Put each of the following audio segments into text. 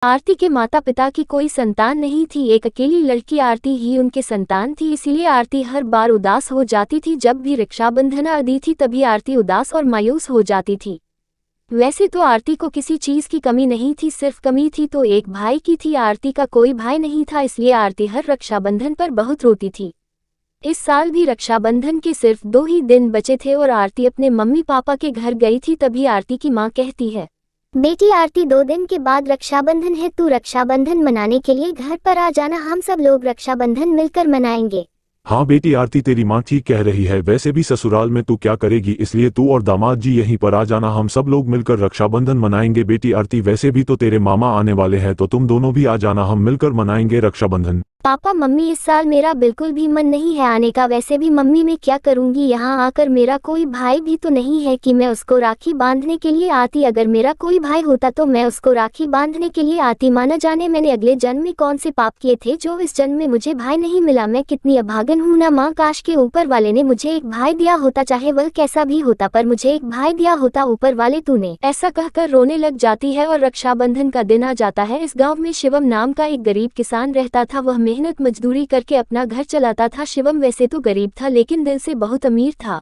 आरती के माता पिता की कोई संतान नहीं थी। एक अकेली लड़की आरती ही उनके संतान थी। इसीलिए आरती हर बार उदास हो जाती थी। जब भी रक्षाबंधन आती थी तभी आरती उदास और मायूस हो जाती थी। वैसे तो आरती को किसी चीज की कमी नहीं थी, सिर्फ कमी थी तो एक भाई की थी। आरती का कोई भाई नहीं था, इसलिए आरती हर रक्षाबंधन पर बहुत रोती थी। इस साल भी रक्षाबंधन के सिर्फ 2 ही दिन बचे थे और आरती अपने मम्मी पापा के घर गई थी। तभी आरती की माँ कहती है, बेटी आरती 2 दिन के बाद रक्षाबंधन है, तू रक्षाबंधन मनाने के लिए घर पर आ जाना, हम सब लोग रक्षाबंधन मिलकर मनाएंगे। हाँ बेटी आरती, तेरी माँ ठीक कह रही है। वैसे भी ससुराल में तू क्या करेगी, इसलिए तू और दामाद जी यहीं पर आ जाना, हम सब लोग मिलकर रक्षाबंधन मनाएंगे। बेटी आरती, वैसे भी तो तेरे मामा आने वाले हैं, तो तुम दोनों भी आ जाना, हम मिलकर मनाएंगे रक्षाबंधन। पापा मम्मी, इस साल मेरा बिल्कुल भी मन नहीं है आने का। वैसे भी मम्मी मैं क्या करूंगी, यहाँ आकर मेरा कोई भाई भी तो नहीं है कि मैं उसको राखी बांधने के लिए आती। अगर मेरा कोई भाई होता तो मैं उसको राखी बांधने के लिए आती। माना जाने मैंने अगले जन्म में कौन से पाप किए थे जो इस जन्म में मुझे भाई नहीं मिला। मैं कितनी अभागन हूँ ना माँ, काश के ऊपर वाले ने मुझे एक भाई दिया होता, चाहे वह कैसा भी होता, पर मुझे एक भाई दिया होता ऊपर वाले तूने। ऐसा कहकर रोने लग जाती है और रक्षाबंधन का दिन आ जाता है। इस गाँव में शिवम नाम का एक गरीब किसान रहता था। वह मेहनत मजदूरी करके अपना घर चलाता था। शिवम वैसे तो गरीब था लेकिन दिल से बहुत अमीर था।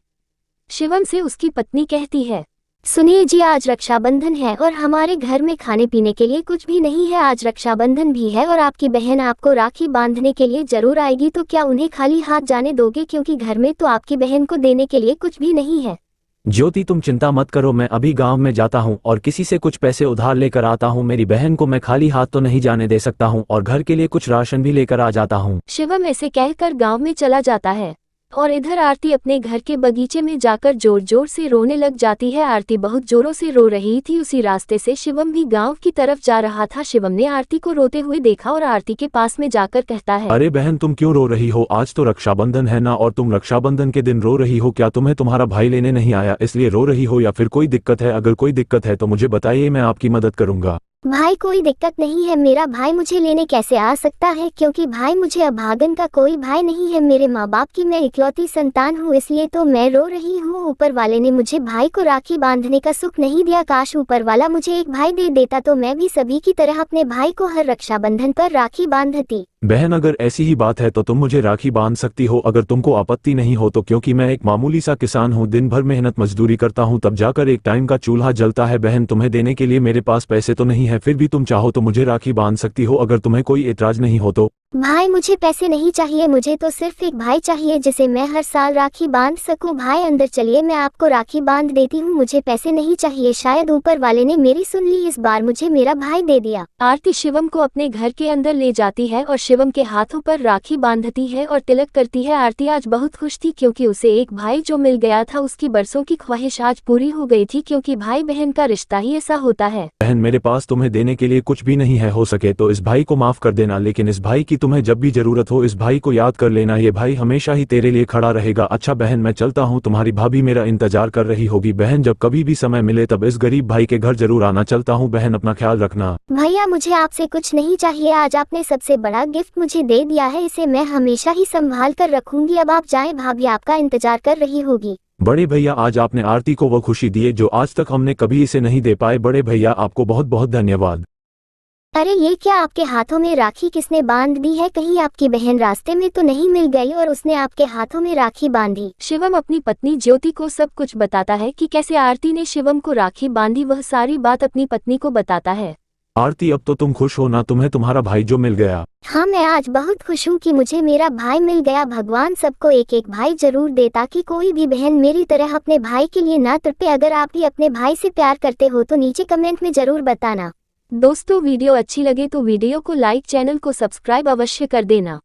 शिवम से उसकी पत्नी कहती है, सुनिए जी, आज रक्षाबंधन है और हमारे घर में खाने पीने के लिए कुछ भी नहीं है। आज रक्षाबंधन भी है और आपकी बहन आपको राखी बांधने के लिए जरूर आएगी, तो क्या उन्हें खाली हाथ जाने दोगे, क्योंकि घर में तो आपकी बहन को देने के लिए कुछ भी नहीं है। ज्योति, तुम चिंता मत करो, मैं अभी गांव में जाता हूं और किसी से कुछ पैसे उधार लेकर आता हूं। मेरी बहन को मैं खाली हाथ तो नहीं जाने दे सकता हूं और घर के लिए कुछ राशन भी लेकर आ जाता हूं। शिवम ऐसे कहकर गांव में चला जाता है और इधर आरती अपने घर के बगीचे में जाकर जोर जोर से रोने लग जाती है। आरती बहुत जोरों से रो रही थी। उसी रास्ते से शिवम भी गांव की तरफ जा रहा था। शिवम ने आरती को रोते हुए देखा और आरती के पास में जाकर कहता है, अरे बहन, तुम क्यों रो रही हो? आज तो रक्षाबंधन है ना, और तुम रक्षाबंधन के दिन रो रही हो। क्या तुम्हें तुम्हारा भाई लेने नहीं आया इसलिए रो रही हो, या फिर कोई दिक्कत है? अगर कोई दिक्कत है तो मुझे बताइए, मैं आपकी मदद करूंगा। भाई कोई दिक्कत नहीं है, मेरा भाई मुझे लेने कैसे आ सकता है, क्योंकि भाई मुझे अभागन का कोई भाई नहीं है। मेरे माँ बाप की मैं इकलौती संतान हूँ, इसलिए तो मैं रो रही हूँ। ऊपर वाले ने मुझे भाई को राखी बांधने का सुख नहीं दिया। काश ऊपर वाला मुझे एक भाई दे देता तो मैं भी सभी की तरह अपने भाई को हर रक्षाबंधन पर राखी बांधती। बहन, अगर ऐसी ही बात है तो तुम मुझे राखी बांध सकती हो, अगर तुमको आपत्ति नहीं हो तो, क्योंकि मैं एक मामूली सा किसान हूँ, दिन भर मेहनत मजदूरी करता हूँ, तब जाकर एक टाइम का चूल्हा जलता है। बहन, तुम्हें देने के लिए मेरे पास पैसे तो नहीं है, फिर भी तुम चाहो तो मुझे राखी बांध सकती हो, अगर तुम्हें कोई एतराज नहीं हो तो। भाई मुझे पैसे नहीं चाहिए, मुझे तो सिर्फ एक भाई चाहिए जिसे मैं हर साल राखी बांध सकूं। भाई अंदर चलिए, मैं आपको राखी बांध देती हूँ, मुझे पैसे नहीं चाहिए। शायद ऊपर वाले ने मेरी सुन ली, इस बार मुझे मेरा भाई दे दिया। आरती शिवम को अपने घर के अंदर ले जाती है और शिवम के हाथों पर राखी बांधती है और तिलक करती है। आरती आज बहुत खुश थी क्योंकि उसे एक भाई जो मिल गया था, उसकी बरसों की ख्वाहिश आज पूरी हो गई थी, क्योंकि भाई बहन का रिश्ता ही ऐसा होता है। बहन, मेरे पास तुम्हें देने के लिए कुछ भी नहीं है, हो सके तो इस भाई को माफ कर देना, लेकिन इस भाई की तुम्हें जब भी जरूरत हो इस भाई को याद कर लेना, ये भाई हमेशा ही तेरे लिए खड़ा रहेगा। अच्छा बहन, मैं चलता हूँ, तुम्हारी भाभी मेरा इंतजार कर रही होगी। बहन, जब कभी भी समय मिले तब इस गरीब भाई के घर जरूर आना। चलता हूँ बहन, अपना ख्याल रखना। भैया मुझे आपसे कुछ नहीं चाहिए, आज आपने सबसे बड़ा गिफ्ट मुझे दे दिया है, इसे मैं हमेशा ही संभाल कर रखूंगी। अब आप जाएं, भाभी आपका इंतजार कर रही होगी। बड़े भैया, आज आपने आरती को वो खुशी दी है जो आज तक हमने कभी इसे नहीं दे पाए। बड़े भैया, आपको बहुत बहुत धन्यवाद। अरे ये क्या, आपके हाथों में राखी किसने बांध दी है? कहीं आपकी बहन रास्ते में तो नहीं मिल गई और उसने आपके हाथों में राखी बांधी? शिवम अपनी पत्नी ज्योति को सब कुछ बताता है कि कैसे आरती ने शिवम को राखी बांधी। वह सारी बात अपनी पत्नी को बताता है। आरती, अब तो तुम खुश हो ना, तुम्हें तुम्हारा भाई जो मिल गया? हाँ, मैं आज बहुत खुश हूँ कि मुझे मेरा भाई मिल गया। भगवान सबको एक एक भाई जरूर दे ताकि कोई भी बहन मेरी तरह अपने भाई के लिए ना तड़पे। अगर आप भी अपने भाई से प्यार करते हो तो नीचे कमेंट में जरूर बताना। दोस्तों, वीडियो अच्छी लगे तो वीडियो को लाइक, चैनल को सब्सक्राइब अवश्य कर देना।